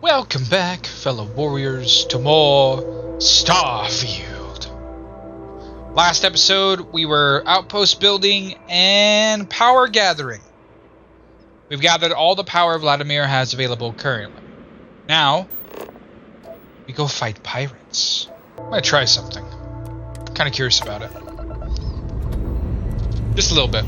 Welcome back, fellow warriors, to more Starfield. Last episode, we were outpost building and power gathering. We've gathered all the power Vladimir has available currently. Now, we go fight pirates. I'm gonna try something. I'm kind of curious about it. Just a little bit.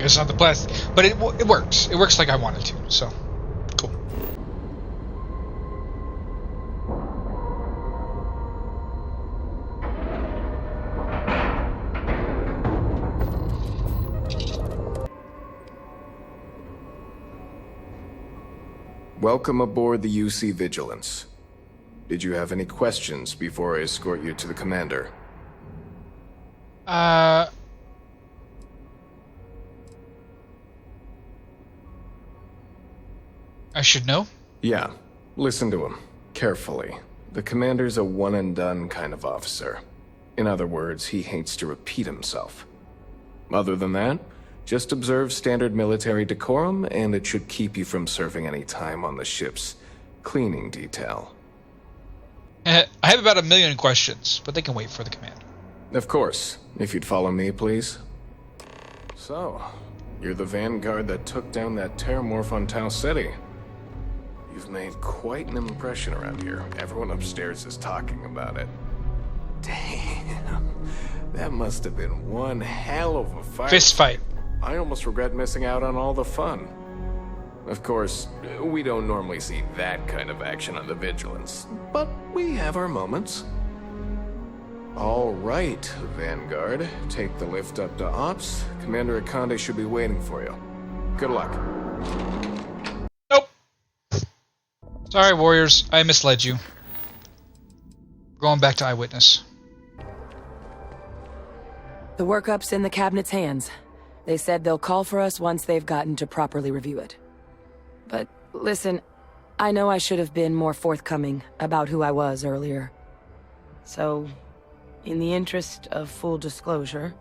It's not the best, but it works. It works like I wanted to, so cool. Welcome aboard the UC Vigilance. Did you have any questions before I escort you to the commander? I should know. Yeah, listen to him, carefully. The commander's a one-and-done kind of officer. In other words, he hates to repeat himself. Other than that, just observe standard military decorum, and it should keep you from serving any time on the ship's cleaning detail. I have about 1 million questions, but they can wait for the commander. Of course, if you'd follow me, please. So, you're the vanguard that took down that terramorph on Tau City. You've made quite an impression around here. Everyone upstairs is talking about it. Damn, that must have been one hell of a fight. Fist fight. I almost regret missing out on all the fun. Of course, we don't normally see that kind of action on the Vigilance, but we have our moments. All right, Vanguard, take the lift up to Ops. Commander Akande should be waiting for you. Good luck. Nope. Sorry, warriors. I misled you. Going back to Eyewitness. The workup's in the cabinet's hands. They said they'll call for us once they've gotten to properly review it. But listen, I know I should have been more forthcoming about who I was earlier. So, in the interest of full disclosure,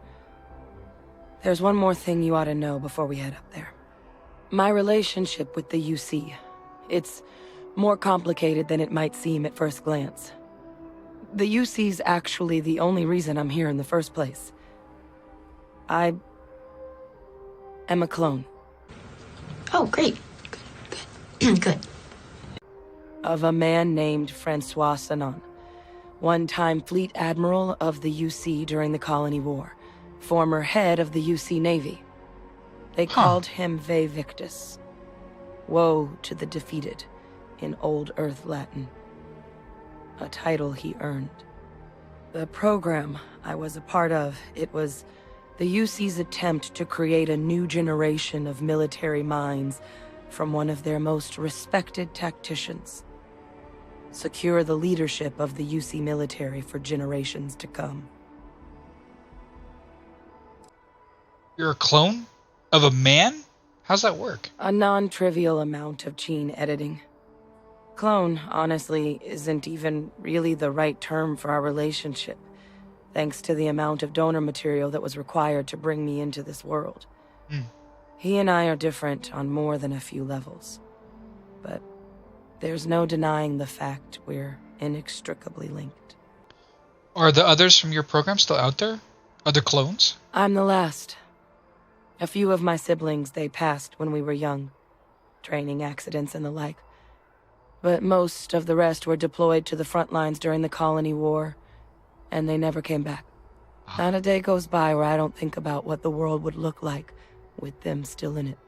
there's one more thing you ought to know before we head up there. My relationship with the UC. It's more complicated than it might seem at first glance. The UC's actually the only reason I'm here in the first place. I am a clone. Oh, great. Good. Good. Of a man named Francois Sanon, one-time fleet admiral of the UC during the Colony War, former head of the UC Navy. They called him Ve Victus. Woe to the defeated, in Old Earth Latin. A title he earned. The program I was a part of, it was the UC's attempt to create a new generation of military minds from one of their most respected tacticians. Secure the leadership of the UC military for generations to come. You're a clone? Of a man? How's that work? A non-trivial amount of gene editing. Clone, honestly, isn't even really the right term for our relationship, thanks to the amount of donor material that was required to bring me into this world. He and I are different on more than a few levels, but there's no denying the fact we're inextricably linked. Are the others from your program still out there? Other clones? I'm the last. A few of my siblings, they passed when we were young. Training accidents and the like. But most of the rest were deployed to the front lines during the Colony War, and they never came back. Not a day goes by where I don't think about what the world would look like with them still in it.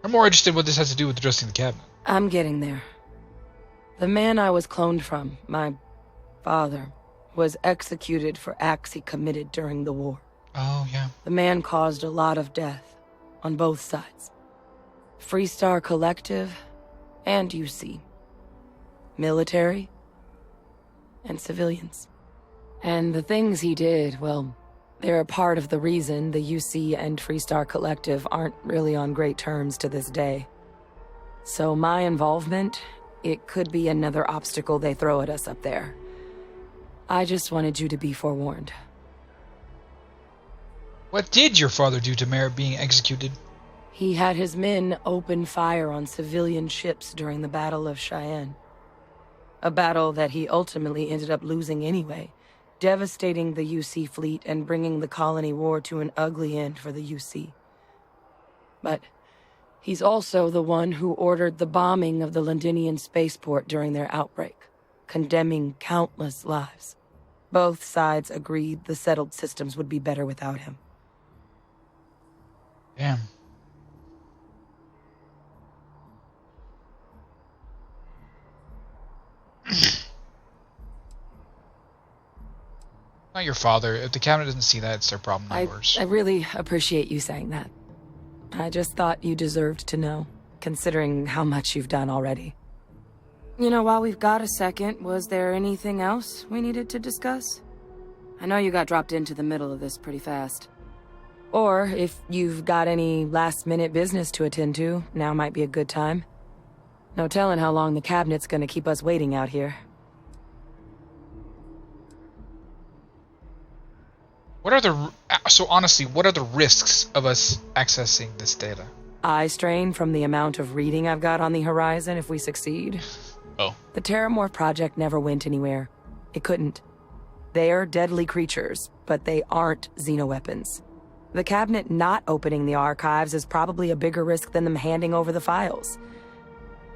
I'm more interested in what this has to do with addressing the cabinet. I'm getting there. The man I was cloned from, my father, was executed for acts he committed during the war. Oh, yeah. The man caused a lot of death, on both sides. Freestar Collective, and UC. Military, and civilians. And the things he did, well, they're a part of the reason the UC and Freestar Collective aren't really on great terms to this day. So my involvement, it could be another obstacle they throw at us up there. I just wanted you to be forewarned. What did your father do to merit being executed? He had his men open fire on civilian ships during the Battle of Cheyenne. A battle that he ultimately ended up losing anyway, devastating the UC fleet and bringing the colony war to an ugly end for the UC. But he's also the one who ordered the bombing of the Londinian spaceport during their outbreak, condemning countless lives. Both sides agreed the settled systems would be better without him. Damn. Not your father. If the cabinet doesn't see that, it's their problem, not yours. I really appreciate you saying that. I just thought you deserved to know, considering how much you've done already. You know, while we've got a second, was there anything else we needed to discuss? I know you got dropped into the middle of this pretty fast. Or, if you've got any last-minute business to attend to, now might be a good time. No telling how long the cabinet's gonna keep us waiting out here. So honestly, what are the risks of us accessing this data? Eye strain from the amount of reading I've got on the horizon if we succeed. Oh. The Terramorph project never went anywhere. It couldn't. They're deadly creatures, but they aren't xenoweapons. The cabinet not opening the archives is probably a bigger risk than them handing over the files.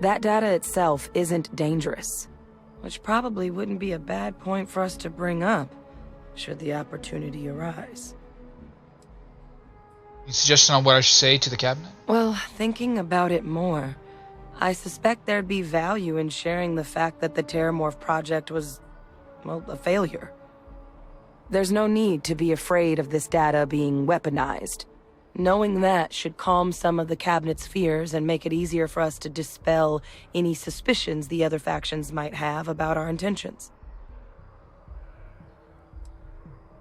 That data itself isn't dangerous, which probably wouldn't be a bad point for us to bring up, should the opportunity arise. You suggestion on what I should say to the cabinet? Well, thinking about it more, I suspect there'd be value in sharing the fact that the Terramorph project was, well, a failure. There's no need to be afraid of this data being weaponized. Knowing that should calm some of the cabinet's fears and make it easier for us to dispel any suspicions the other factions might have about our intentions.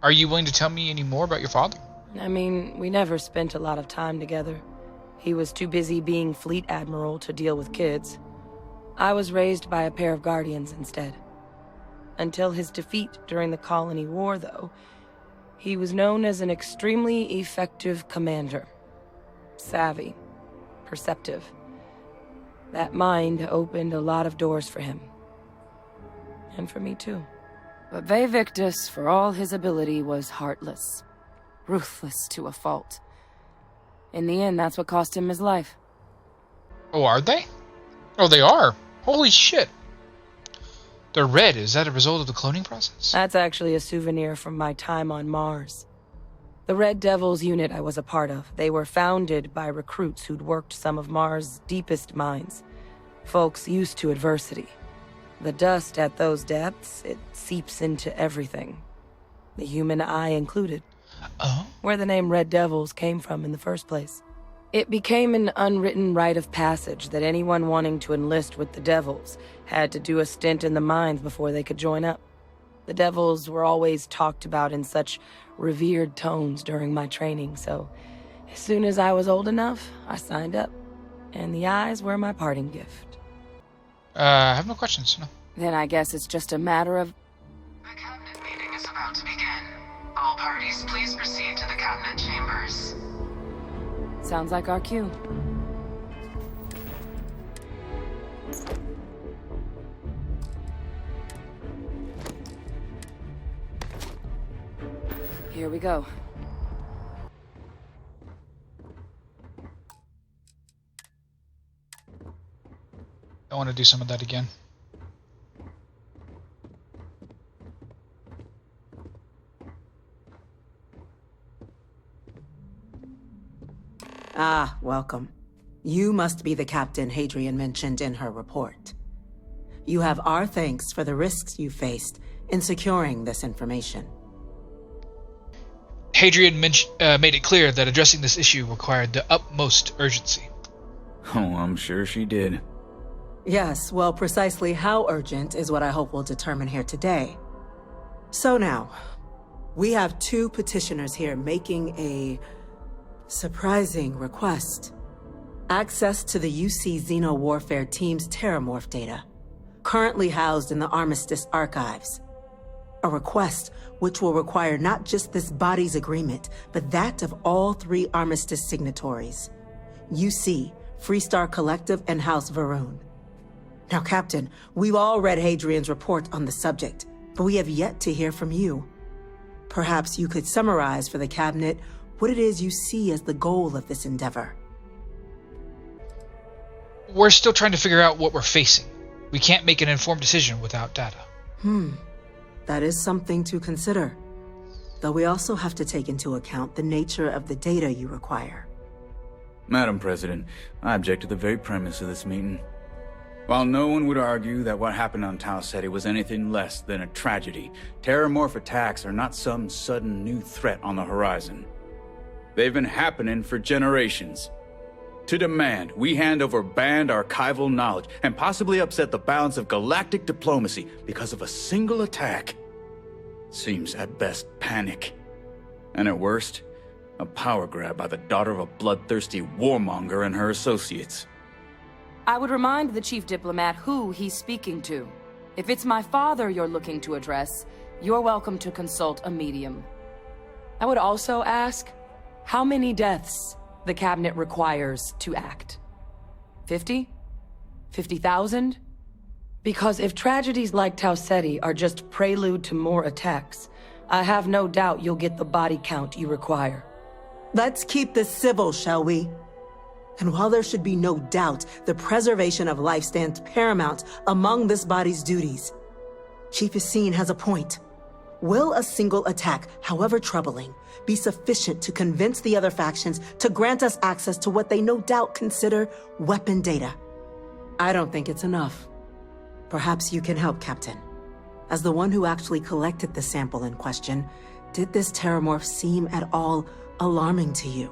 Are you willing to tell me any more about your father? I mean, we never spent a lot of time together. He was too busy being Fleet Admiral to deal with kids. I was raised by a pair of guardians instead. Until his defeat during the Colony War, though, he was known as an extremely effective commander. Savvy. Perceptive. That mind opened a lot of doors for him. And for me, too. But Ve Victus, for all his ability, was heartless. Ruthless to a fault. In the end, that's what cost him his life. Oh, are they? Oh, they are. Holy shit. They're red. Is that a result of the cloning process? That's actually a souvenir from my time on Mars. The Red Devils unit I was a part of, they were founded by recruits who'd worked some of Mars' deepest mines. Folks used to adversity. The dust at those depths, it seeps into everything. The human eye included. Oh? Where the name Red Devils came from in the first place. It became an unwritten rite of passage that anyone wanting to enlist with the Devils had to do a stint in the mines before they could join up. The Devils were always talked about in such revered tones during my training, so as soon as I was old enough, I signed up. And the eyes were my parting gift. I have no questions, no. Then I guess it's just a matter of... The cabinet meeting is about to begin. All parties, please proceed to the cabinet chambers. Sounds like our cue. Here we go. I want to do some of that again. Ah, welcome. You must be the Captain Hadrian mentioned in her report. You have our thanks for the risks you faced in securing this information. Hadrian made it clear that addressing this issue required the utmost urgency. Oh, I'm sure she did. Yes, well, precisely how urgent is what I hope we'll determine here today. So now, we have two petitioners here making a surprising request. access to the UC Xeno Warfare Team's Terramorph data, currently housed in the Armistice archives. A request which will require not just this body's agreement, but that of all 3 Armistice signatories. UC, Freestar Collective, and House Varun. Now, Captain, we've all read Hadrian's report on the subject, but we have yet to hear from you. Perhaps you could summarize for the Cabinet what it is you see as the goal of this endeavor. We're still trying to figure out what we're facing. We can't make an informed decision without data. That is something to consider. Though we also have to take into account the nature of the data you require. Madam President, I object to the very premise of this meeting. While no one would argue that what happened on Tau Ceti was anything less than a tragedy, Terramorph attacks are not some sudden new threat on the horizon. They've been happening for generations. To demand we hand over banned archival knowledge and possibly upset the balance of galactic diplomacy because of a single attack seems at best panic. And at worst, a power grab by the daughter of a bloodthirsty warmonger and her associates. I would remind the chief diplomat who he's speaking to. If it's my father you're looking to address, you're welcome to consult a medium. I would also ask, how many deaths the Cabinet requires to act? 50? 50,000? Because if tragedies like Tau Ceti are just prelude to more attacks, I have no doubt you'll get the body count you require. Let's keep this civil, shall we? And while there should be no doubt the preservation of life stands paramount among this body's duties, Chief Yassine has a point. Will a single attack, however troubling, be sufficient to convince the other factions to grant us access to what they no doubt consider weapon data? I don't think it's enough. Perhaps you can help, Captain. As the one who actually collected the sample in question, did this Terramorph seem at all alarming to you?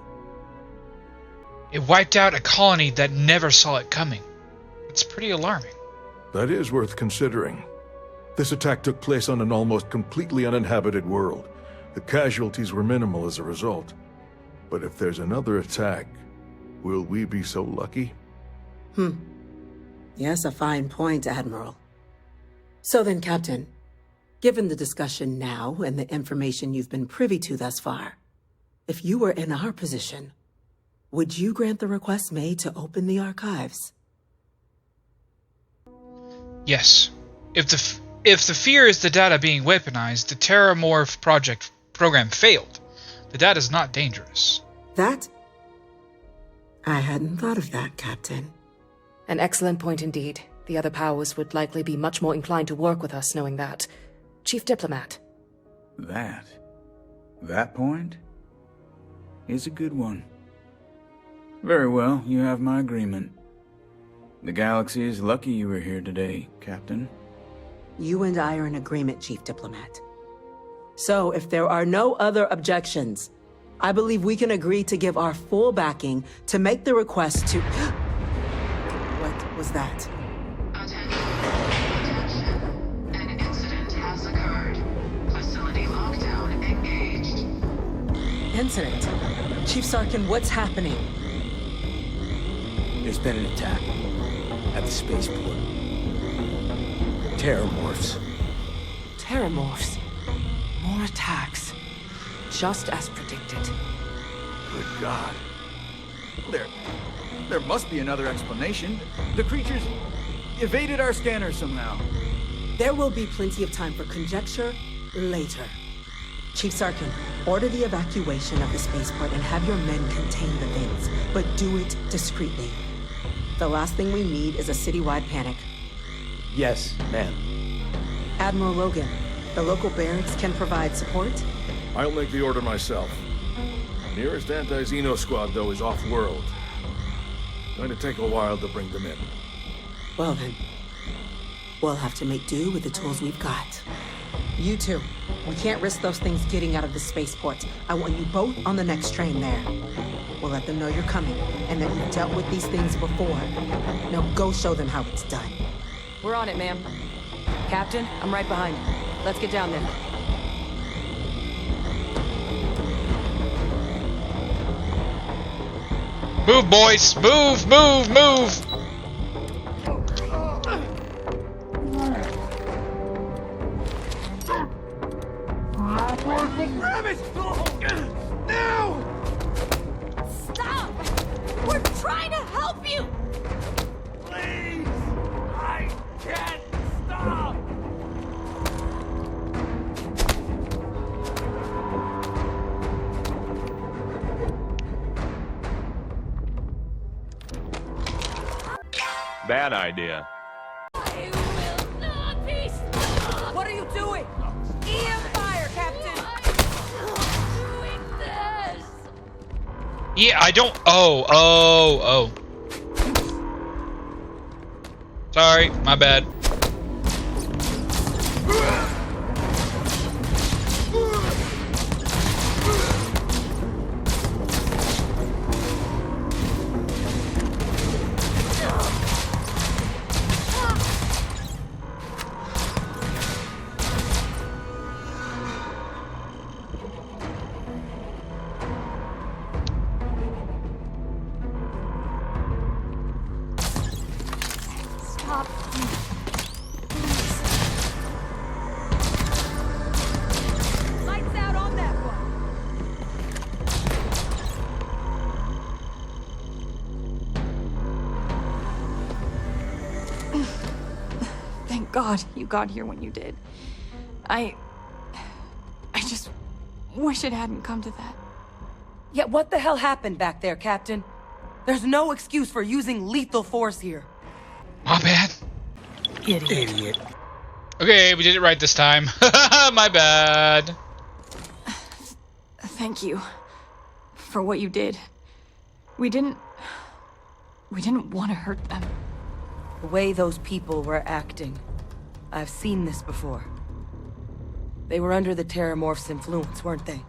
It wiped out a colony that never saw it coming. It's pretty alarming. That is worth considering. This attack took place on an almost completely uninhabited world. The casualties were minimal as a result. But if there's another attack, will we be so lucky? Yes, a fine point, Admiral. So then, Captain, given the discussion now and the information you've been privy to thus far, if you were in our position, would you grant the request made to open the archives? Yes. If the fear is the data being weaponized, the Terramorph program failed. The data is not dangerous. That? I hadn't thought of that, Captain. An excellent point indeed. The other powers would likely be much more inclined to work with us knowing that. Chief Diplomat. That point is a good one. Very well, you have my agreement. The galaxy is lucky you were here today, Captain. You and I are in agreement, Chief Diplomat. So, if there are no other objections, I believe we can agree to give our full backing to make the request to... What was that? Attention. An incident has occurred. Facility lockdown engaged. Incident? Chief Sarkin, what's happening? There's been an attack at the spaceport. Terramorphs. Terramorphs. More attacks. Just as predicted. Good God. There must be another explanation. The creatures evaded our scanner somehow. There will be plenty of time for conjecture later. Chief Sarkin, order the evacuation of the spaceport and have your men contain the things, but do it discreetly. The last thing we need is a citywide panic. Yes, ma'am. Admiral Logan, the local barracks can provide support? I'll make the order myself. Nearest anti-Xeno squad, though, is off-world. Going to take a while to bring them in. Well then, we'll have to make do with the tools we've got. You two, we can't risk those things getting out of the spaceport. I want you both on the next train there. We'll let them know you're coming, and that you've dealt with these things before. Now go show them how it's done. We're on it, ma'am. Captain, I'm right behind you. Let's get down there. Move, boys! Move, move, move! Now! Stop! We're trying to help you! Please! I can't stop! Bad idea. I will not be stopped! What are you doing? EM fire, Captain! I'm doing this! Yeah, I don't. Oh. Sorry, my bad. Stop. Lights out on that one. Thank God you got here when you did. I just wish it hadn't come to that. Yeah, what the hell happened back there, Captain? There's no excuse for using lethal force here. My bad. Idiot. Okay, we did it right this time. My bad. Thank you for what you did. We didn't want to hurt them. The way those people were acting. I've seen this before. They were under the Terramorph's influence, weren't they?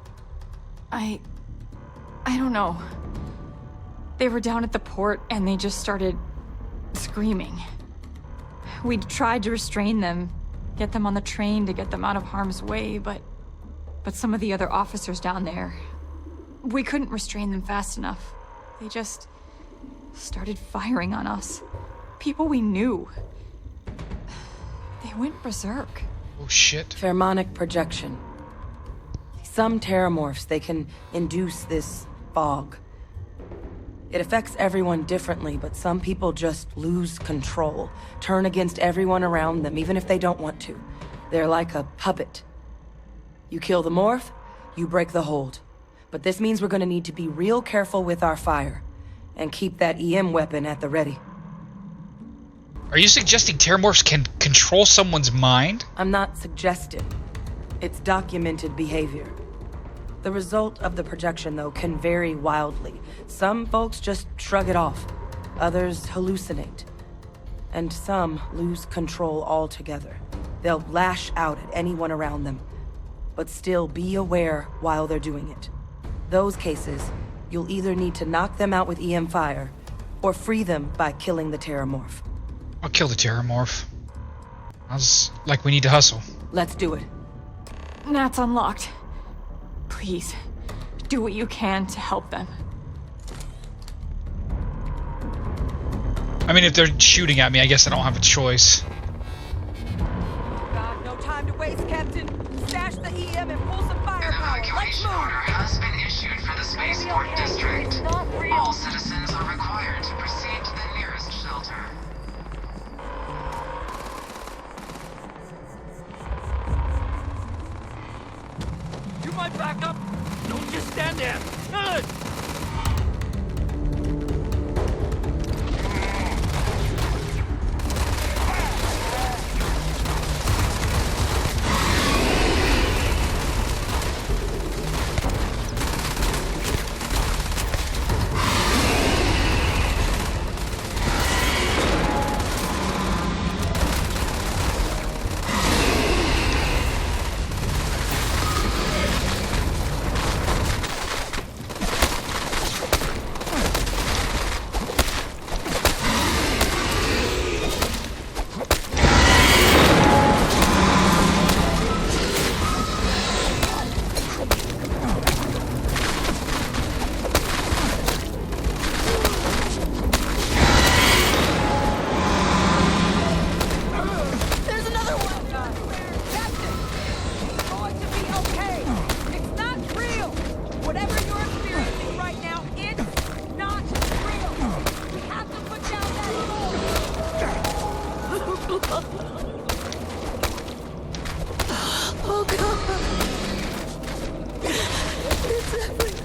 I don't know. They were down at the port and they just started screaming. We tried to restrain them, get them on the train to get them out of harm's way, but some of the other officers down there, we couldn't restrain them fast enough. They just started firing on us. People we knew. They went berserk. Oh shit. Pheromonic projection. Some Terramorphs, they can induce this fog. It affects everyone differently, but some people just lose control, turn against everyone around them, even if they don't want to. They're like a puppet. You kill the morph, you break the hold. But this means we're gonna need to be real careful with our fire, and keep that EM weapon at the ready. Are you suggesting Terramorphs can control someone's mind? I'm not suggesting. It's documented behavior. The result of the projection, though, can vary wildly. Some folks just shrug it off. Others hallucinate. And some lose control altogether. They'll lash out at anyone around them, but still be aware while they're doing it. Those cases, you'll either need to knock them out with EM fire, or free them by killing the Terramorph. I'll kill the Terramorph. Sounds like we need to hustle. Let's do it. Nat's unlocked. Please, do what you can to help them. I mean, if they're shooting at me, I guess I don't have a choice. God, no time to waste, Captain. Stash the EM and pull some firepower. An Let's evacuation order move! has been issued for the spaceport district. All citizens are required to proceed to the nearest shelter. You might back up. Don't just stand there. Good. Oh God! It's everywhere!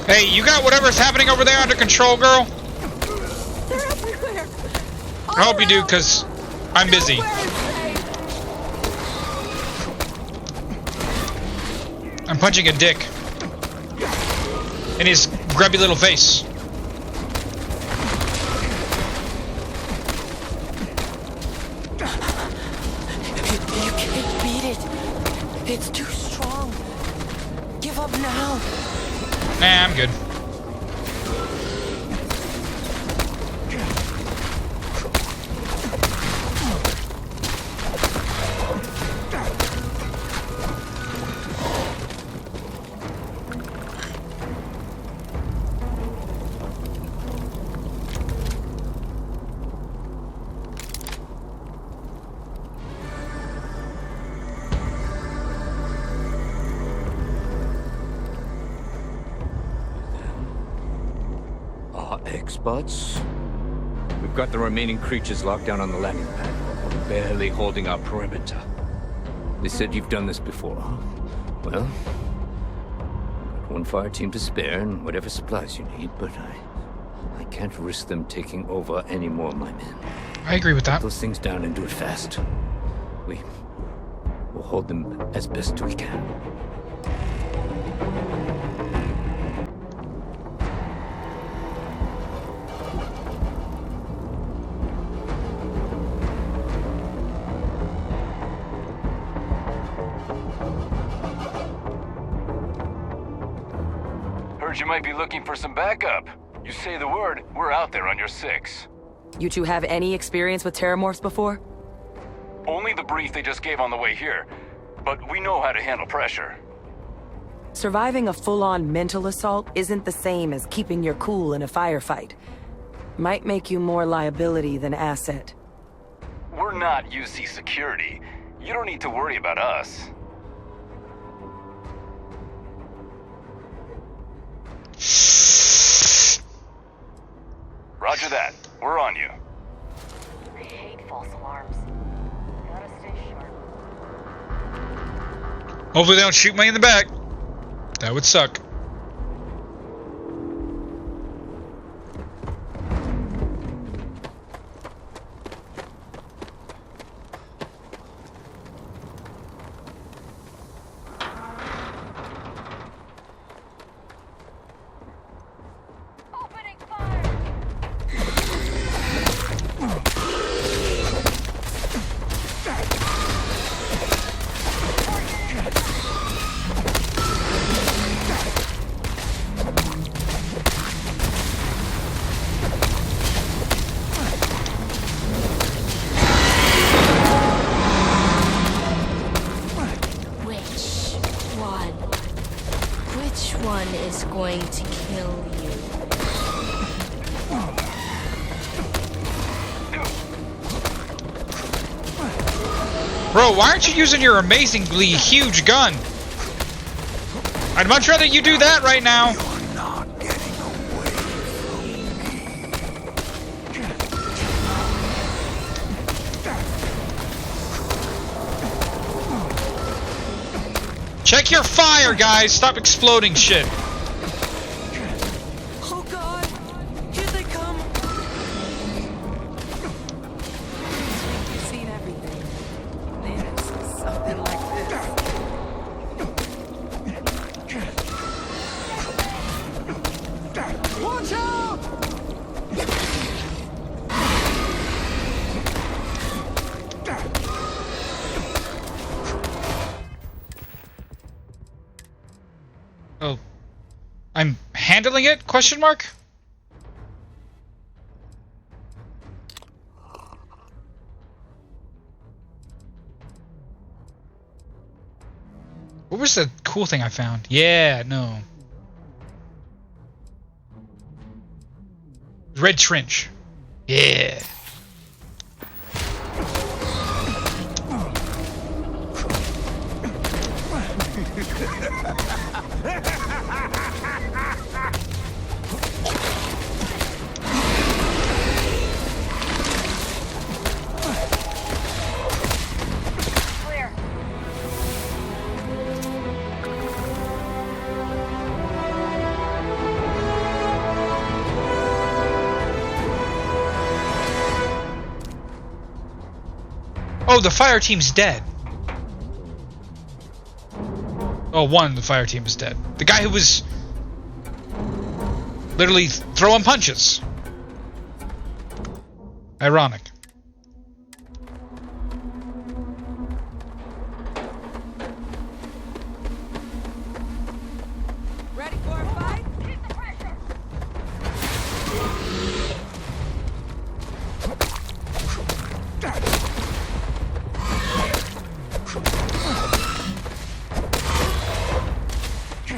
Hey, you got whatever's happening over there under control, girl? They're everywhere. I hope you do, because I'm busy. I'm punching a dick. In his grubby little face. You can't beat it. It's too strong. Give up now. Nah, I'm good. X-Bots? We've got the remaining creatures locked down on the landing pad. We're barely holding our perimeter. They said you've done this before. Well, I've got one fire team to spare and whatever supplies you need, but I can't risk them taking over any more of my men. I agree with that. Put those things down and do it fast. We'll hold them as best we can. You might be looking for some backup. You say the word, we're out there on your 6. You two have any experience with terramorphs before? Only the brief they just gave on the way here, but we know how to handle pressure. Surviving a full-on mental assault isn't the same as keeping your cool in a firefight. Might make you more liability than asset. We're not UC security. You don't need to worry about us. Roger that. We're on you. I hate false alarms. Gotta stay sharp. Hopefully they don't shoot me in the back. That would suck. Going to kill you. Bro, why aren't you using your amazingly huge gun? I'd much rather you do that right now. You're not getting away from me. Check your fire, guys. Stop exploding shit. Oh God! Here they come! You've seen everything. Then something like this. Watch out! Oh. I'm handling it? Question mark? What was the cool thing I found? Yeah, no. Red trench. Yeah. Clear. Oh, the fire team's dead. Oh, one of the fire team is dead. The guy who was literally throwing punches. Ironic. Ready for a fight? Keep the pressure.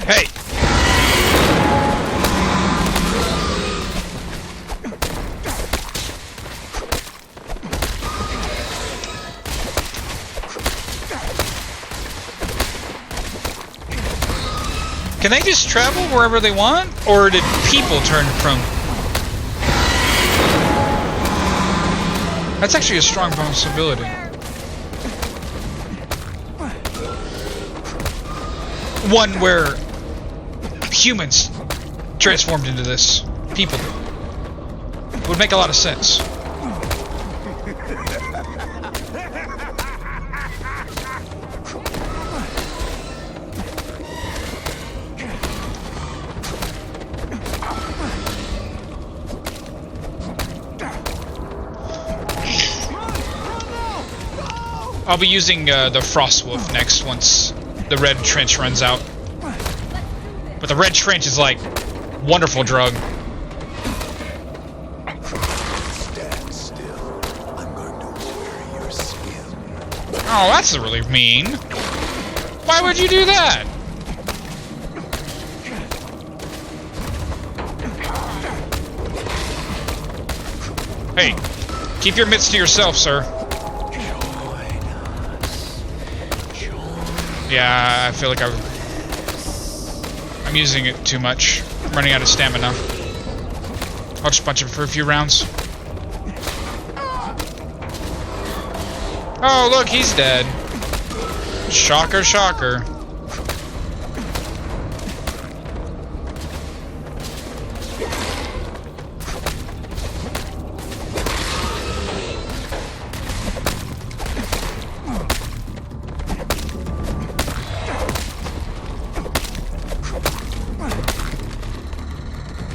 Hey! Can they just travel wherever they want? Or did people turn from? That's actually a strong possibility. One where humans transformed into this. People. It would make a lot of sense. I'll be using the Frost Wolf next once the red trench runs out. But the red trench is like wonderful drug. Stand still. I'm going to wear your skin. Oh, that's really mean. Why would you do that? Hey, keep your mitts to yourself, sir. Yeah, I feel like I'm using it too much. I'm running out of stamina. I'll just punch him for a few rounds. Oh, look, he's dead. Shocker, shocker.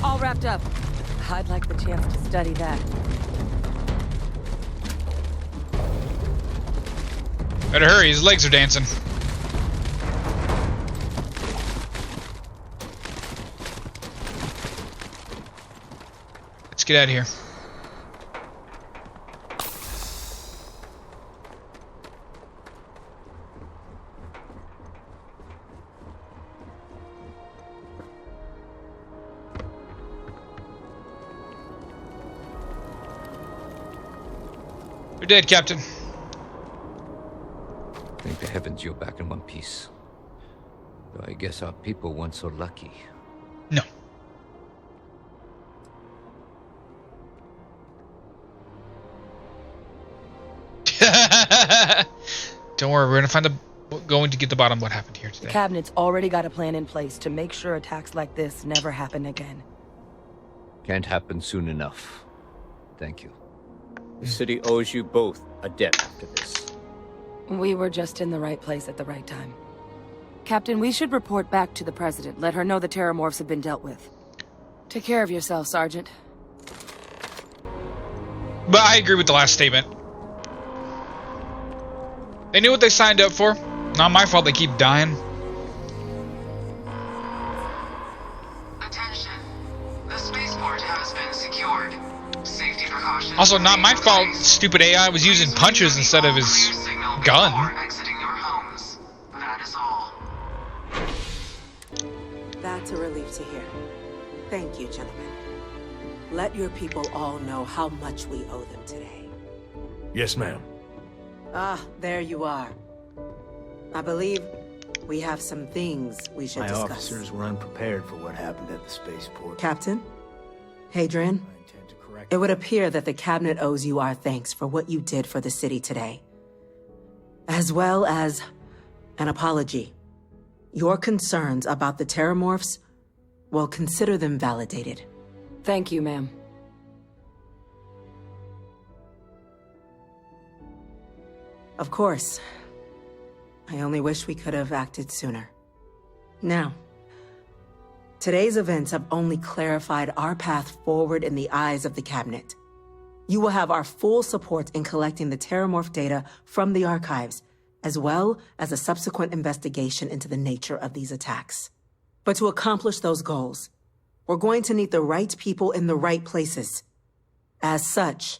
All wrapped up. I'd like the chance to study that. Better hurry, his legs are dancing. Let's get out of here. You're dead, Captain. Thank the heavens you're back in one piece. Though I guess our people weren't so lucky. No. Don't worry, we're going to get the bottom of what happened here today. The cabinet's already got a plan in place to make sure attacks like this never happen again. Can't happen soon enough. Thank you. The city owes you both a debt after this. We were just in the right place at the right time. Captain, we should report back to the President. Let her know the Terramorphs have been dealt with. Take care of yourself, Sergeant. But I agree with the last statement. They knew what they signed up for. Not my fault they keep dying. Attention. The spaceport has been secured. Safety precautions. Also, not my fault stupid AI was using punches instead of his gun. Exiting your homes. That is all. That's a relief to hear. Thank you, gentlemen. Let your people all know how much we owe them today. Yes, ma'am. Ah, there you are. I believe we have some things we should discuss. My officers were unprepared for what happened at the spaceport. Captain, Hadrian, it would appear that the Cabinet owes you our thanks for what you did for the city today, as well as an apology. Your concerns about the Terramorphs, well, consider them validated. Thank you, ma'am. Of course. I only wish we could have acted sooner. Now, today's events have only clarified our path forward in the eyes of the Cabinet. You will have our full support in collecting the Terramorph data from the archives, as well as a subsequent investigation into the nature of these attacks. But to accomplish those goals, we're going to need the right people in the right places. As such,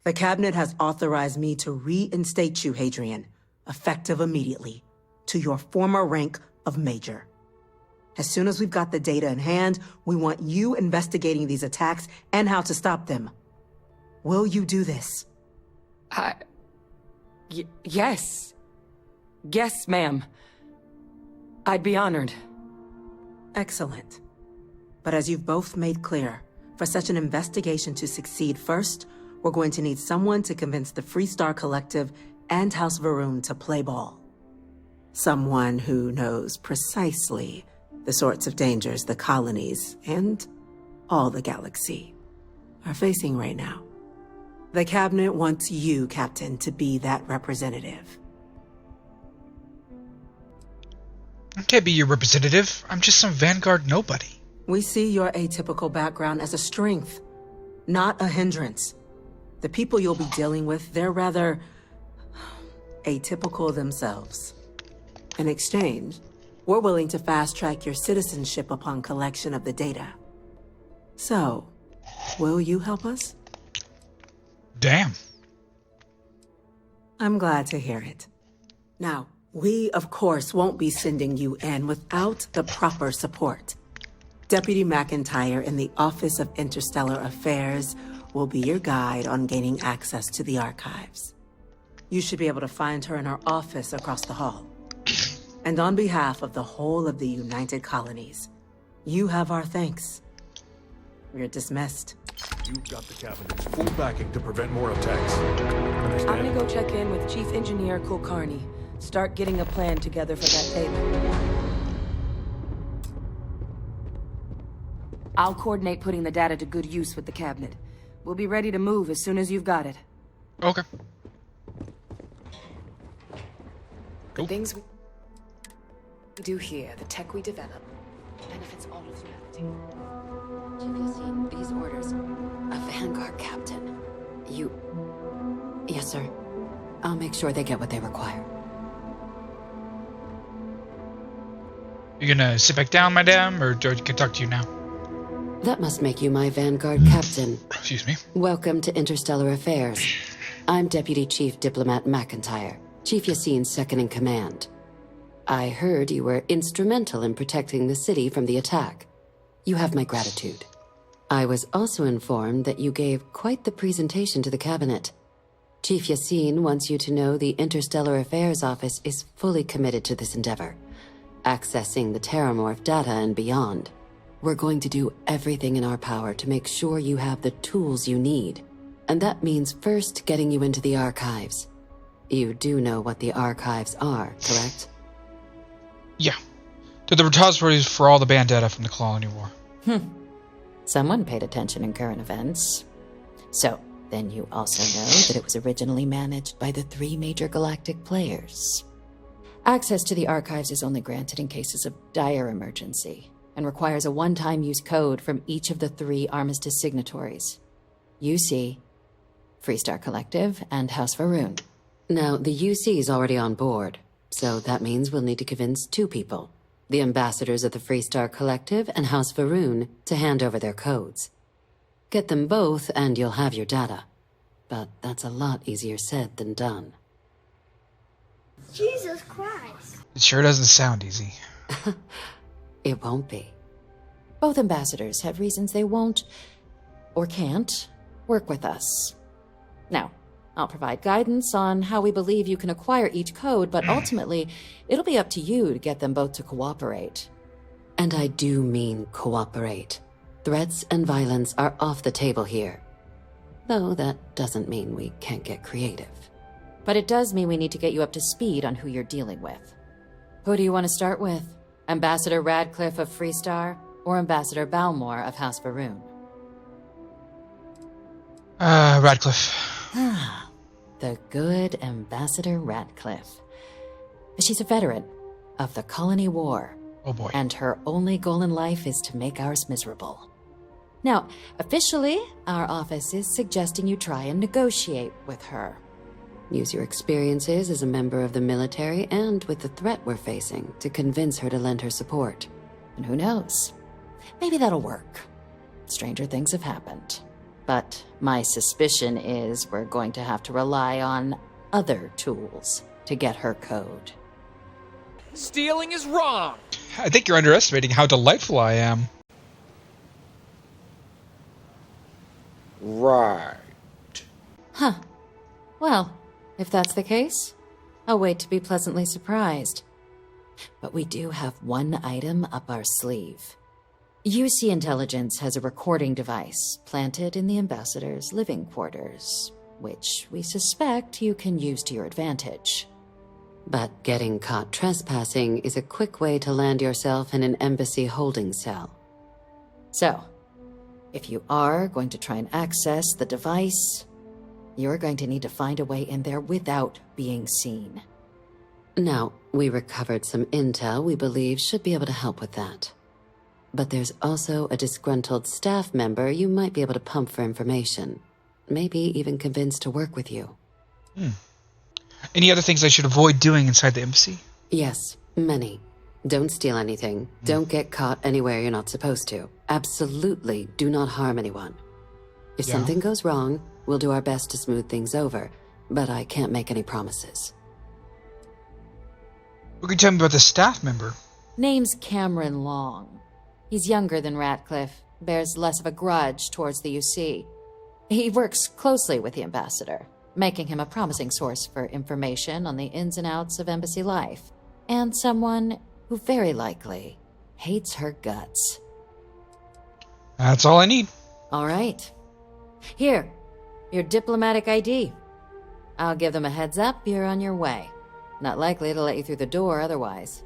the Cabinet has authorized me to reinstate you, Hadrian, effective immediately, to your former rank of Major. As soon as we've got the data in hand, we want you investigating these attacks and how to stop them. Will you do this? Yes. Yes, ma'am. I'd be honored. Excellent. But as you've both made clear, for such an investigation to succeed, first, we're going to need someone to convince the Freestar Collective and House Varun to play ball. Someone who knows precisely the sorts of dangers the colonies and all the galaxy are facing right now. The Cabinet wants you, Captain, to be that representative. I can't be your representative. I'm just some Vanguard nobody. We see your atypical background as a strength, not a hindrance. The people you'll be dealing with, they're rather atypical themselves. In exchange, we're willing to fast-track your citizenship upon collection of the data. So, will you help us? Damn. I'm glad to hear it. Now, we, of course, won't be sending you in without the proper support. Deputy McIntyre in the Office of Interstellar Affairs will be your guide on gaining access to the archives. You should be able to find her in her office across the hall. And on behalf of the whole of the United Colonies, you have our thanks. We're dismissed. You've got the Cabinet's full backing to prevent more attacks. I'm gonna go check in with Chief Engineer Kulkarni. Start getting a plan together for that data. I'll coordinate putting the data to good use with the Cabinet. We'll be ready to move as soon as you've got it. Okay. The things we do here, the tech we develop, benefits all of humanity. Have you seen these orders? A Vanguard captain. You... Yes, sir. I'll make sure they get what they require. You gonna sit back down, madame, or do I can talk to you now? That must make you my Vanguard captain. Excuse me. Welcome to Interstellar Affairs. I'm Deputy Chief Diplomat McIntyre, Chief Yassine's second-in-command. I heard you were instrumental in protecting the city from the attack. You have my gratitude. I was also informed that you gave quite the presentation to the Cabinet. Chief Yassine wants you to know the Interstellar Affairs Office is fully committed to this endeavor, accessing the Terramorph data and beyond. We're going to do everything in our power to make sure you have the tools you need. And that means first getting you into the archives. You do know what the archives are, correct? Yeah. They're the repositories for all the band data from the Colony War. Someone paid attention in current events. So, then you also know that it was originally managed by the 3 major galactic players. Access to the archives is only granted in cases of dire emergency, and requires a one-time use code from each of the 3 armistice signatories. UC, Freestar Collective, and House Varoon. Now, the UC is already on board, so that means we'll need to convince 2 people. The ambassadors of the Freestar Collective and House Varoon to hand over their codes. Get them both and you'll have your data. But that's a lot easier said than done. Jesus Christ. It sure doesn't sound easy. It won't be. Both ambassadors have reasons they won't, or can't, work with us. Now, I'll provide guidance on how we believe you can acquire each code, but ultimately, it'll be up to you to get them both to cooperate. And I do mean cooperate. Threats and violence are off the table here. Though that doesn't mean we can't get creative. But it does mean we need to get you up to speed on who you're dealing with. Who do you want to start with? Ambassador Radcliffe of Freestar, or Ambassador Balmore of House Varoon? Radcliffe. The good Ambassador Radcliffe. She's a veteran of the Colony War. Oh boy. And her only goal in life is to make ours miserable. Now, officially, our office is suggesting you try and negotiate with her. Use your experiences as a member of the military and with the threat we're facing to convince her to lend her support. And who knows? Maybe that'll work. Stranger things have happened. But my suspicion is we're going to have to rely on other tools to get her code. Stealing is wrong! I think you're underestimating how delightful I am. Right. Huh. Well, if that's the case, I'll wait to be pleasantly surprised. But we do have one item up our sleeve. UC Intelligence has a recording device planted in the Ambassador's living quarters, which we suspect you can use to your advantage. But getting caught trespassing is a quick way to land yourself in an embassy holding cell. So, if you are going to try and access the device, you're going to need to find a way in there without being seen. Now, we recovered some intel we believe should be able to help with that. But there's also a disgruntled staff member you might be able to pump for information. Maybe even convince to work with you. Any other things I should avoid doing inside the embassy? Yes, many. Don't steal anything. Don't get caught anywhere you're not supposed to. Absolutely do not harm anyone. If something goes wrong, we'll do our best to smooth things over, but I can't make any promises. What can you tell me about the staff member? Name's Cameron Long. He's younger than Ratcliffe, bears less of a grudge towards the UC. He works closely with the Ambassador, making him a promising source for information on the ins and outs of embassy life, and someone who very likely hates her guts. That's all I need. All right. Here, your diplomatic ID. I'll give them a heads up you're on your way. Not likely to let you through the door otherwise.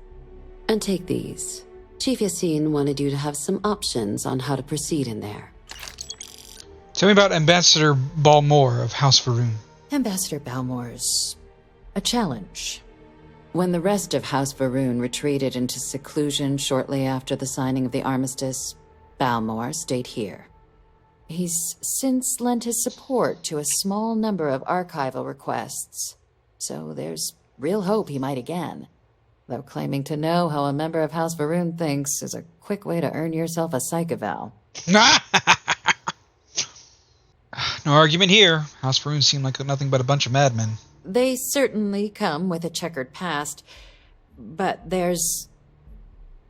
And take these. Chief Yassine wanted you to have some options on how to proceed in there. Tell me about Ambassador Balmore of House Varoon. Ambassador Balmore's a challenge. When the rest of House Varoon retreated into seclusion shortly after the signing of the armistice, Balmore stayed here. He's since lent his support to a small number of archival requests, so there's real hope he might again. Though claiming to know how a member of House Varoon thinks is a quick way to earn yourself a psych eval. No argument here. House Varoon seemed like nothing but a bunch of madmen. They certainly come with a checkered past, but there's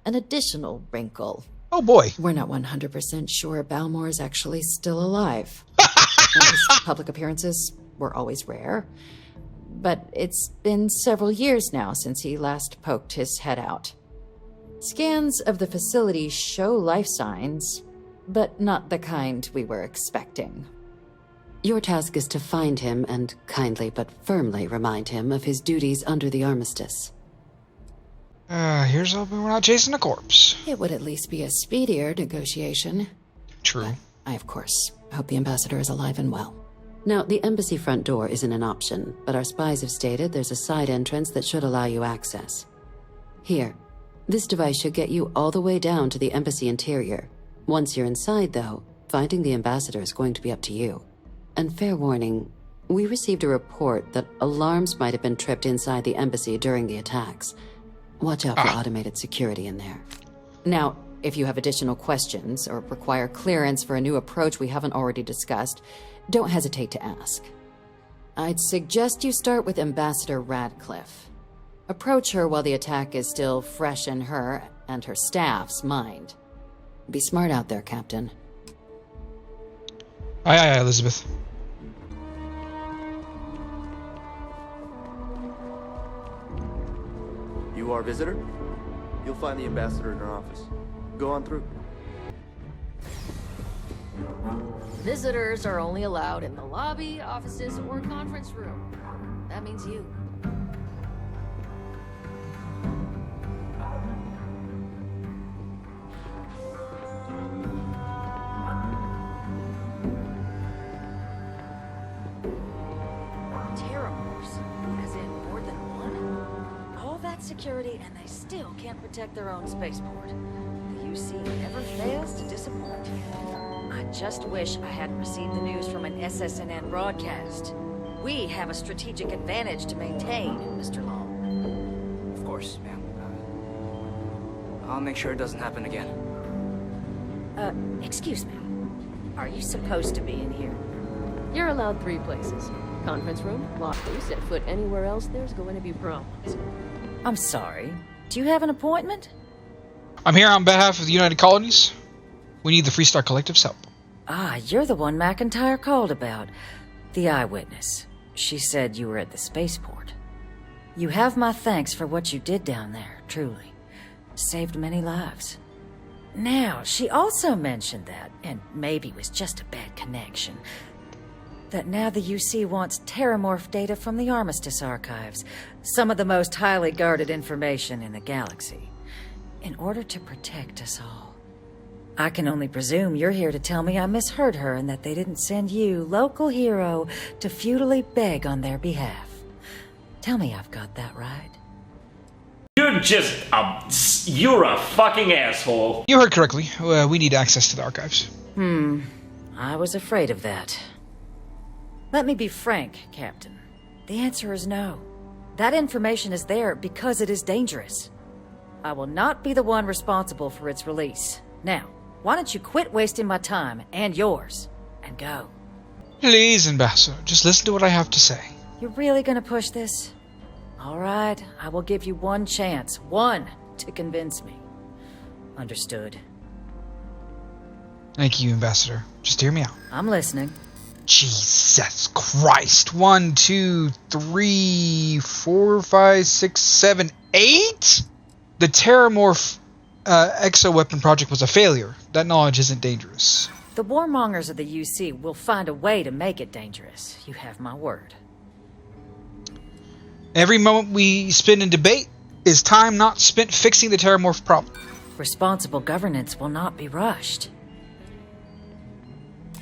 an additional wrinkle. Oh boy. We're not 100% sure Balmore's actually still alive. His public appearances were always rare. But it's been several years now since he last poked his head out. Scans of the facility show life signs, but not the kind we were expecting. Your task is to find him and kindly but firmly remind him of his duties under the armistice. Here's hoping we're not chasing a corpse. It would at least be a speedier negotiation. True. But I, of course, hope the ambassador is alive and well. Now, the embassy front door isn't an option, but our spies have stated there's a side entrance that should allow you access. Here, this device should get you all the way down to the embassy interior. Once you're inside, though, finding the ambassador is going to be up to you. And fair warning, we received a report that alarms might have been tripped inside the embassy during the attacks. Watch out for automated security in there. Now, if you have additional questions or require clearance for a new approach we haven't already discussed, don't hesitate to ask. I'd suggest you start with Ambassador Radcliffe. Approach her while the attack is still fresh in her and her staff's mind. Be smart out there, Captain. Aye, aye, aye, Elizabeth. You are a visitor? You'll find the ambassador in her office. Go on through. Visitors are only allowed in the lobby, offices, or conference room. That means you. Terrormorphs, as in more than one? All that security and they still can't protect their own spaceport. The UC never fails to disappoint. I just wish I hadn't received the news from an SSNN broadcast. We have a strategic advantage to maintain, Mr. Long. Of course, ma'am. I'll make sure it doesn't happen again. Excuse me. Are you supposed to be in here? You're allowed 3 places. Conference room, lobby. Set foot anywhere else, there's going to be problems. I'm sorry. Do you have an appointment? I'm here on behalf of the United Colonies. We need the Freestar Collective's help. Ah, you're the one McIntyre called about. The eyewitness. She said you were at the spaceport. You have my thanks for what you did down there, truly. Saved many lives. Now, she also mentioned that, and maybe it was just a bad connection, that now the UC wants terramorph data from the Armistice archives, some of the most highly guarded information in the galaxy, in order to protect us all. I can only presume you're here to tell me I misheard her and that they didn't send you, local hero, to futilely beg on their behalf. Tell me I've got that right. You're a fucking asshole. You heard correctly. We need access to the archives. I was afraid of that. Let me be frank, Captain. The answer is no. That information is there because it is dangerous. I will not be the one responsible for its release. Now, why don't you quit wasting my time and yours and go? Please, Ambassador, just listen to what I have to say. You're really gonna push this? All right, I will give you one chance, one, to convince me. Understood. Thank you, Ambassador. Just hear me out. I'm listening. Jesus Christ. 1, 2, 3, 4, 5, 6, 7, 8? The Terramorph exo-weapon project was a failure. That knowledge isn't dangerous. The warmongers of the UC will find a way to make it dangerous. You have my word. Every moment we spend in debate is time not spent fixing the Terramorph problem. Responsible governance will not be rushed.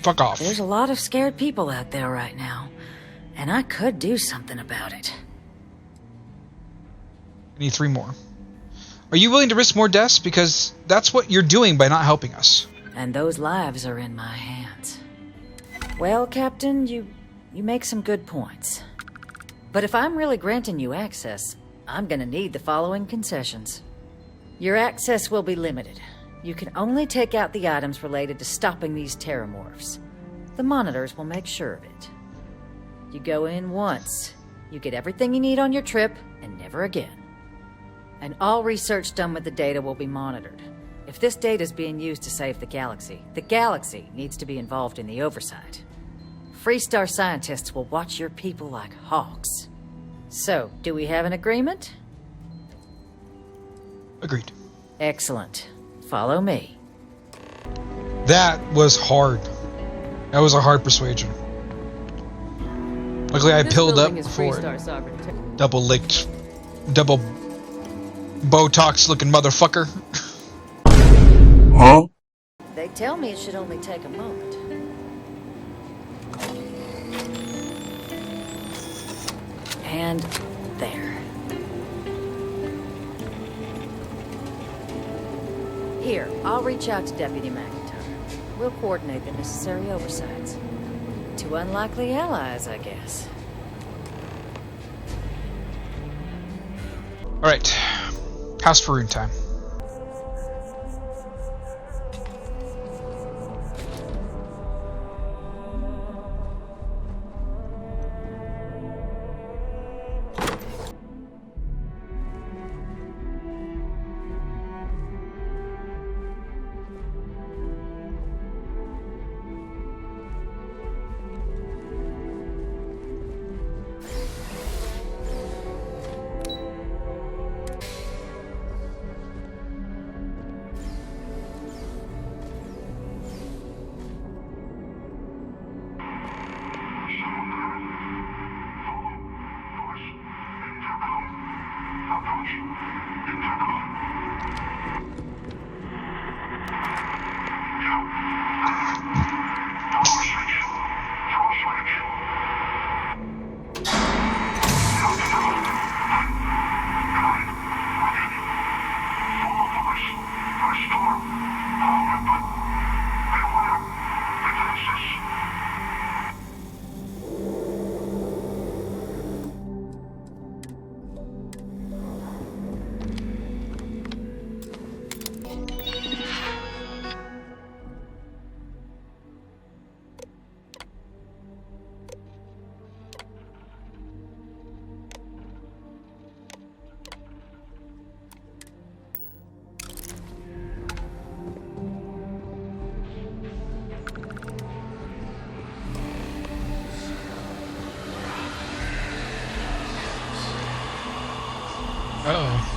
Fuck off. There's a lot of scared people out there right now, and I could do something about it. I need 3 more. Are you willing to risk more deaths? Because that's what you're doing by not helping us. And those lives are in my hands. Well, Captain, you make some good points. But if I'm really granting you access, I'm gonna need the following concessions. Your access will be limited. You can only take out the items related to stopping these terramorphs. The monitors will make sure of it. You go in once, you get everything you need on your trip, and never again. And all research done with the data will be monitored. If this data is being used to save the galaxy needs to be involved in the oversight. Freestar scientists will watch your people like hawks. So, do we have an agreement? Agreed. Excellent. Follow me. That was hard. That was a hard persuasion. Luckily I pilled up for it. Double licked, double Botox looking motherfucker. Huh? They tell me it should only take a moment. And there. Here, I'll reach out to Deputy McIntyre. We'll coordinate the necessary oversights. Two unlikely allies, I guess. Alright. House Faroon time. Uh-oh.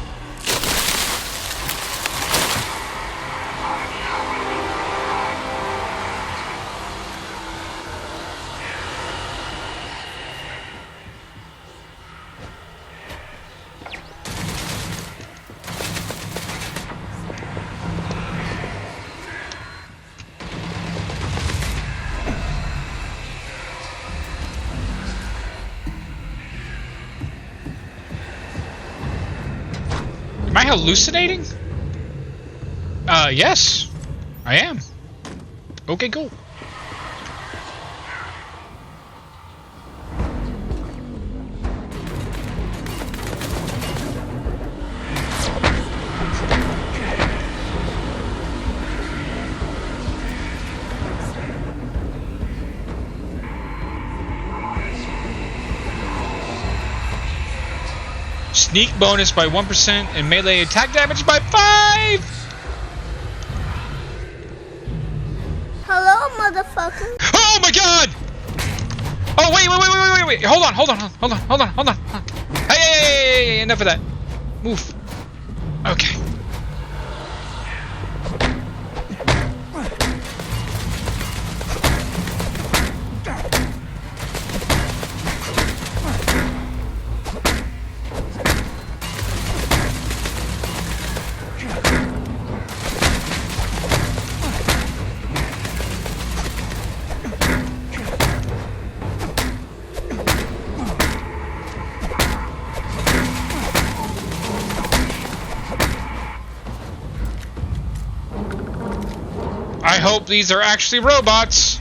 Am I hallucinating? Yes. I am. Okay, cool. Sneak bonus by 1% and melee attack damage by 5! Hello, motherfucker. Oh my god! Oh, wait. Hold on. Hey, enough of that. Move. Okay. I hope these are actually robots.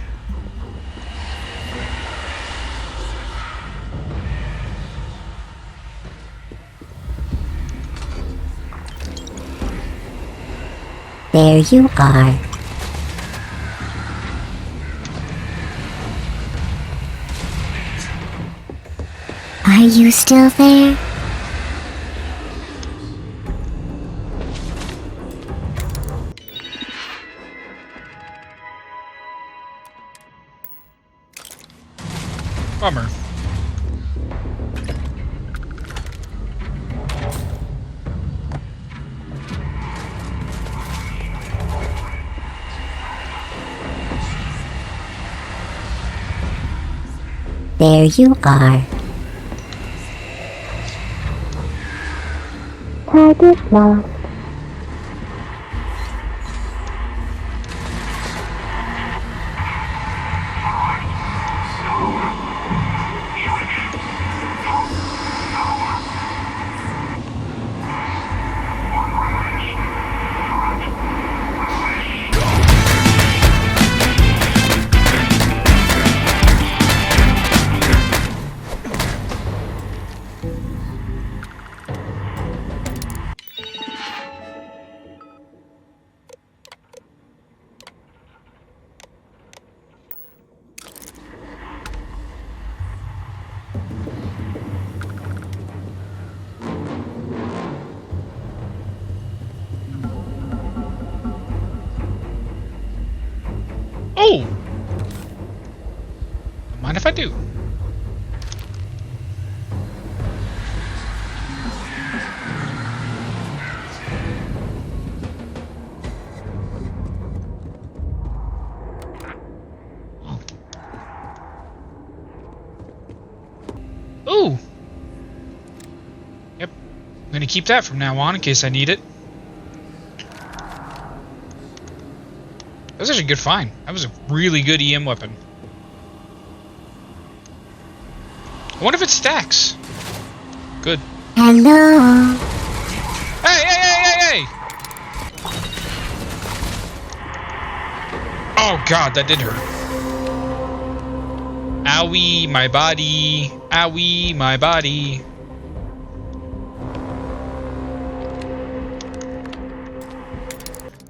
There you are. Are you still there? There you are. Target lost. Oh! Don't mind if I do. Ooh! Yep. I'm gonna keep that from now on in case I need it. That was actually a good find. That was a really good EM weapon. I wonder if it stacks. Good. Hello. Hey, hey, hey, hey, hey! Oh god, that did hurt. Owie, my body. Owie, my body.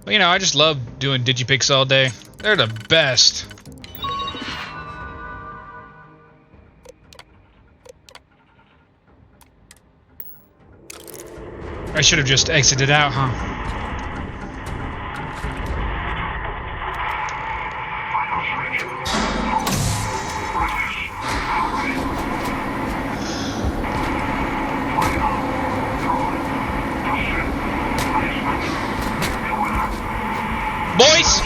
But you know, I just love doing digipicks all day. They're the best. I should have just exited out, huh? Boys!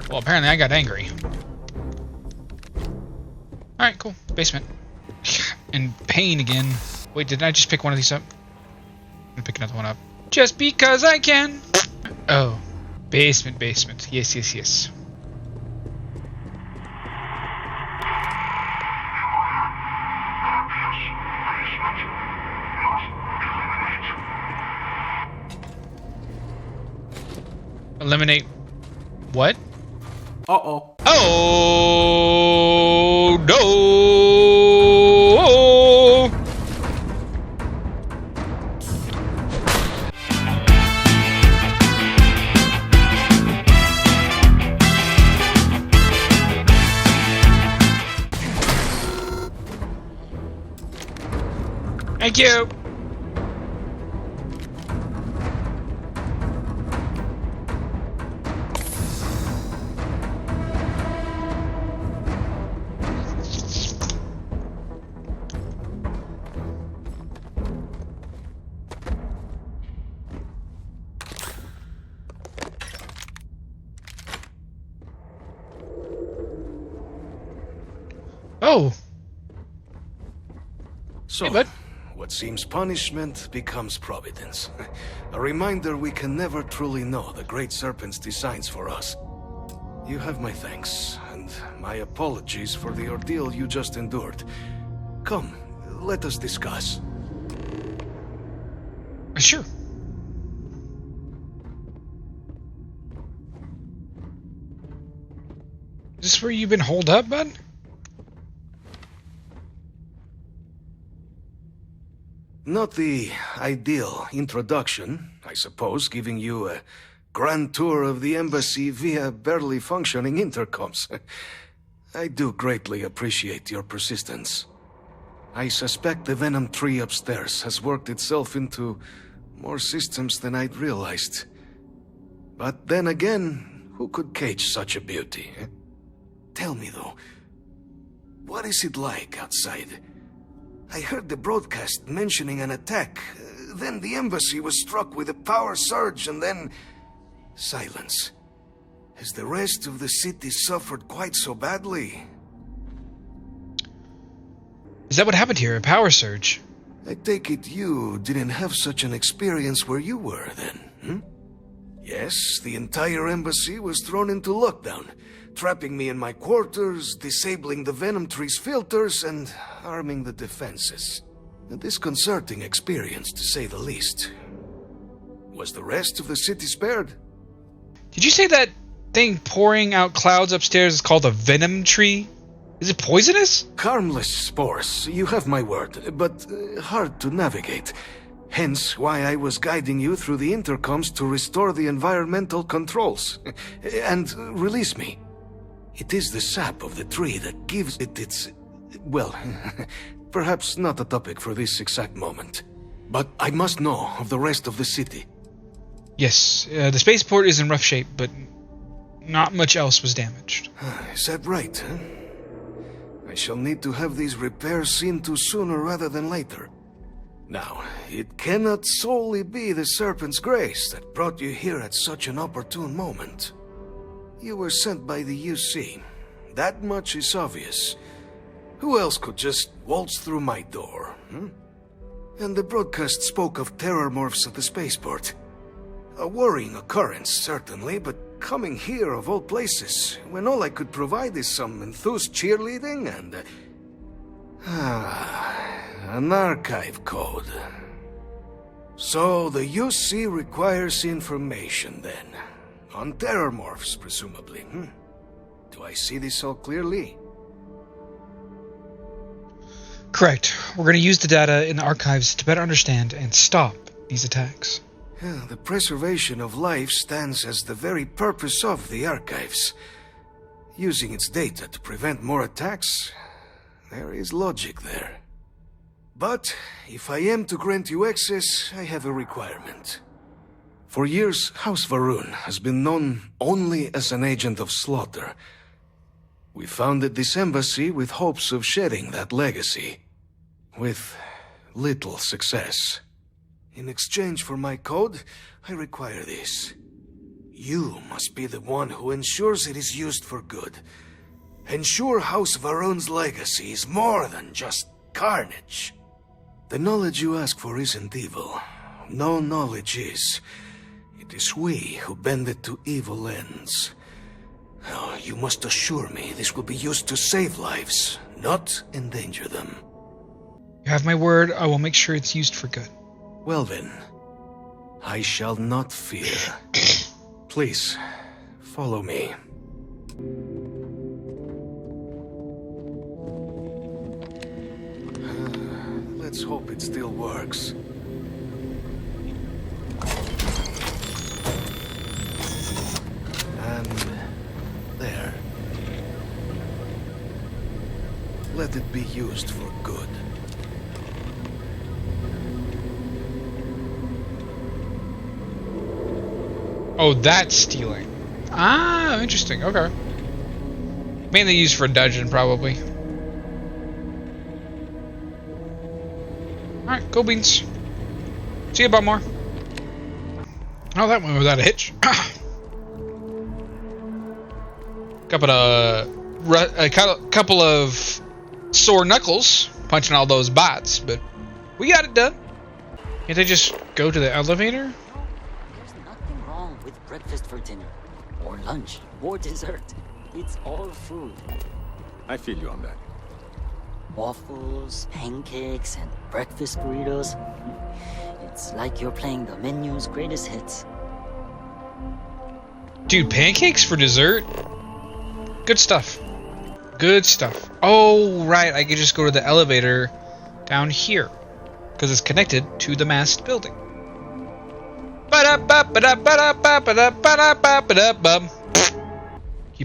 Well, apparently I got angry. Alright, cool. Basement. In pain again. Wait, did I just pick one of these up? I'm gonna pick another one up. Just because I can! Oh. Basement, basement. Yes, yes, yes. Eliminate what? Uh-oh. Oh no! Thank you. Oh. So, hey, bud. what seems punishment becomes providence. A reminder we can never truly know the Great Serpent's designs for us. You have my thanks, and my apologies for the ordeal you just endured. Come, let us discuss. Sure. Is this where you've been holed up, bud? Not the ideal introduction, I suppose, giving you a grand tour of the embassy via barely functioning intercoms. I do greatly appreciate your persistence. I suspect the Venom tree upstairs has worked itself into more systems than I'd realized. But then again, who could cage such a beauty? Tell me though, what is it like outside? I heard the broadcast mentioning an attack. Then the embassy was struck with a power surge and then silence. Has the rest of the city suffered quite so badly? Is that what happened here? A power surge? I take it you didn't have such an experience where you were, then, Yes, the entire embassy was thrown into lockdown, trapping me in my quarters, disabling the Venom Tree's filters, and arming the defenses. A disconcerting experience, to say the least. Was the rest of the city spared? Did you say that thing pouring out clouds upstairs is called a Venom Tree? Is it poisonous? Harmless spores, you have my word, but hard to navigate. Hence why I was guiding you through the intercoms to restore the environmental controls. And release me. It is the sap of the tree that gives it its... well, perhaps not a topic for this exact moment. But I must know of the rest of the city. Yes, the spaceport is in rough shape, but not much else was damaged. Is that right, I shall need to have these repairs seen to sooner rather than later. Now, it cannot solely be the Serpent's grace that brought you here at such an opportune moment. You were sent by the UC. That much is obvious. Who else could just waltz through my door, And the broadcast spoke of terror morphs at the spaceport. A worrying occurrence, certainly, but coming here of all places, when all I could provide is some enthused cheerleading and... an archive code. So the UC requires information, then. On terror morphs, presumably, Do I see this all clearly? Correct. We're going to use the data in the archives to better understand and stop these attacks. The preservation of life stands as the very purpose of the archives. Using its data to prevent more attacks, there is logic there. But if I am to grant you access, I have a requirement. For years, House Varun has been known only as an agent of slaughter. We founded this embassy with hopes of shedding that legacy. With little success. In exchange for my code, I require this. You must be the one who ensures it is used for good. Ensure House Varun's legacy is more than just carnage. The knowledge you ask for isn't evil. No knowledge is. It is we who bend it to evil ends. Oh, you must assure me this will be used to save lives, not endanger them. You have my word, I will make sure it's used for good. Well then, I shall not fear. Please, follow me. Let's hope it still works. And there. Let it be used for good. Oh, that's stealing. Ah, interesting. Okay. Mainly used for a dungeon, probably. Alright, go beans. See you about more. Oh, that went without a hitch. Couple of sore knuckles punching all those bots, but we got it done. Can't they just go to the elevator? Breakfast for dinner, or lunch, or dessert. It's all food. I feel you on that. Waffles, pancakes, and breakfast burritos. It's like you're playing the menu's greatest hits. Dude, pancakes for dessert? Good stuff. Good stuff. Oh, right, I could just go to the elevator down here, because it's connected to the masked building. Keep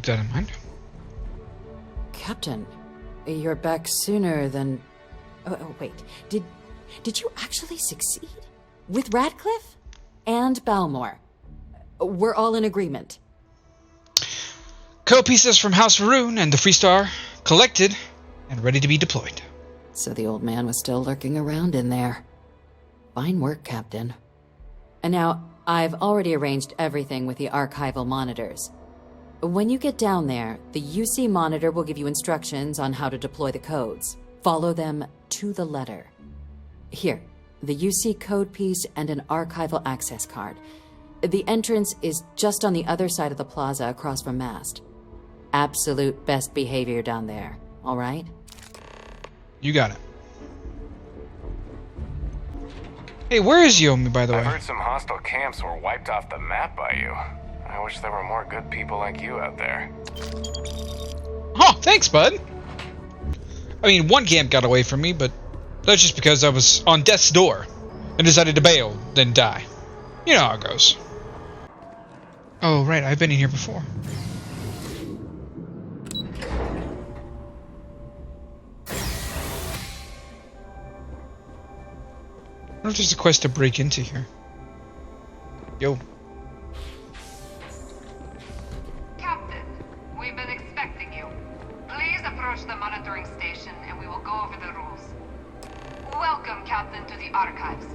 that in mind. Captain, you're back sooner than... Oh, wait. Did you actually succeed? With Radcliffe? And Balmore? We're all in agreement. Code pieces from House Varun and the Freestar collected and ready to be deployed. So the old man was still lurking around in there. Fine work, Captain. And now, I've already arranged everything with the archival monitors. When you get down there, the UC monitor will give you instructions on how to deploy the codes. Follow them to the letter. Here, the UC code piece and an archival access card. The entrance is just on the other side of the plaza across from Mast. Absolute best behavior down there, all right? You got it. Hey, where is Yomi, by the way? I've heard some hostile camps were wiped off the map by you. I wish there were more good people like you out there. Oh, thanks, bud. I mean, one camp got away from me, but that's just because I was on death's door and decided to bail, then die. You know how it goes. Oh, right, I've been in here before. I wonder if there's a quest to break into here. Yo. Captain, we've been expecting you. Please approach the monitoring station and we will go over the rules. Welcome, Captain, to the archives.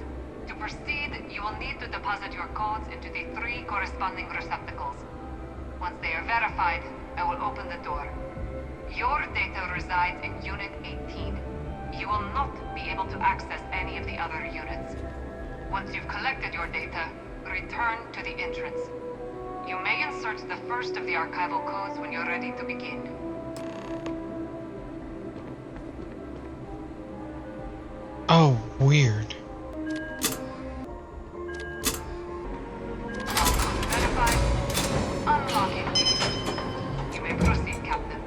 To proceed, you will need to deposit your codes into the 3 corresponding receptacles. Once they are verified, I will open the door. Your data resides in Unit 18. You will not be able to access any of the other units. Once you've collected your data, return to the entrance. You may insert the first of the archival codes when you're ready to begin. Oh, weird. Unlocking. You may proceed, Captain.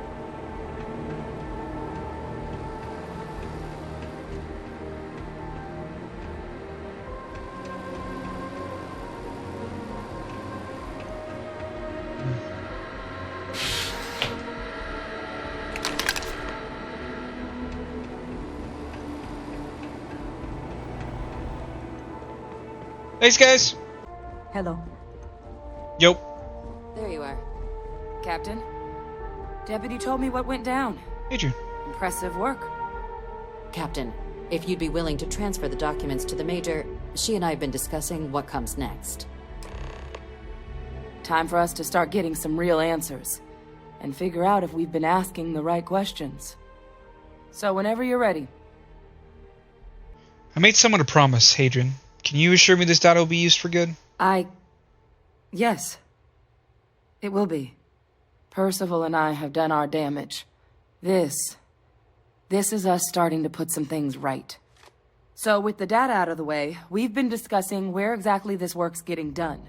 Thanks, guys. Hello. Yo. There you are. Captain, Deputy told me what went down. Adrian. Impressive work. Captain, if you'd be willing to transfer the documents to the Major, she and I have been discussing what comes next. Time for us to start getting some real answers, and figure out if we've been asking the right questions. So whenever you're ready. I made someone a promise, Hadrian. Can you assure me this data will be used for good? Yes. It will be. Percival and I have done our damage. This is us starting to put some things right. So with the data out of the way, we've been discussing where exactly this work's getting done.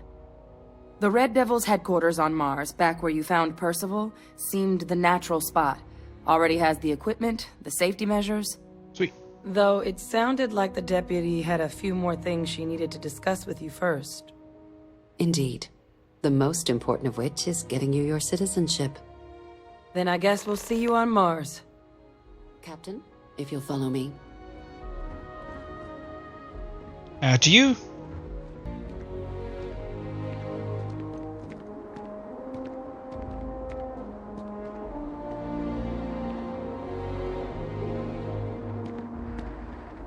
The Red Devil's headquarters on Mars, back where you found Percival, seemed the natural spot. Already has the equipment, the safety measures. Sweet. Though it sounded like the deputy had a few more things she needed to discuss with you first. Indeed. The most important of which is getting you your citizenship. Then I guess we'll see you on Mars. Captain, if you'll follow me. To you.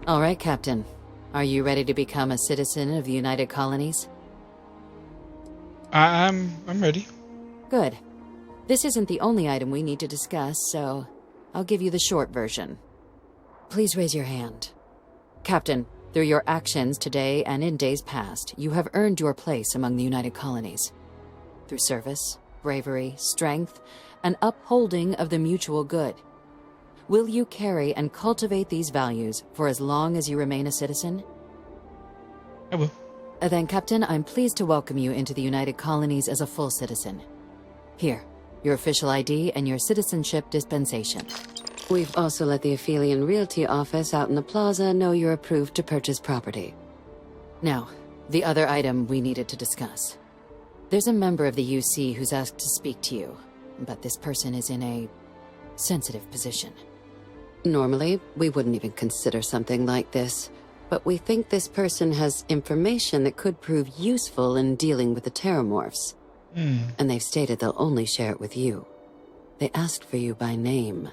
All right, Captain. Are you ready to become a citizen of the United Colonies? I'm ready. Good. This isn't the only item we need to discuss, so I'll give you the short version. Please raise your hand. Captain, through your actions today and in days past, you have earned your place among the United Colonies. Through service, bravery, strength, and upholding of the mutual good. Will you carry and cultivate these values for as long as you remain a citizen? I will. Then, Captain, I'm pleased to welcome you into the United Colonies as a full citizen. Here, your official ID and your citizenship dispensation. We've also let the Aphelion Realty office out in the plaza know you're approved to purchase property. Now, the other item we needed to discuss. There's a member of the UC who's asked to speak to you, but this person is in a sensitive position. Normally, we wouldn't even consider something like this, but we think this person has information that could prove useful in dealing with the Terramorphs. And they've stated they'll only share it with you. They asked for you by name.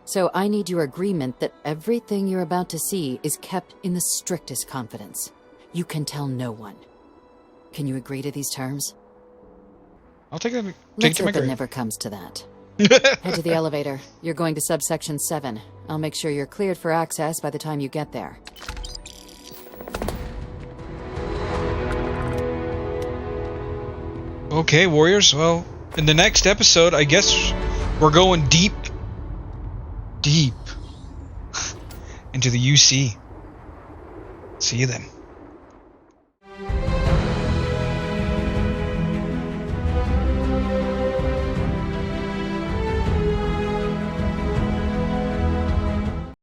So I need your agreement that everything you're about to see is kept in the strictest confidence. You can tell no one. Can you agree to these terms? I'll take it. Let's To my hope it grave. never comes to that. Head to the elevator. You're going to subsection 7. I'll make sure you're cleared for access by the time you get there. Okay, warriors. Well, in the next episode, I guess we're going deep into the UC. See you then.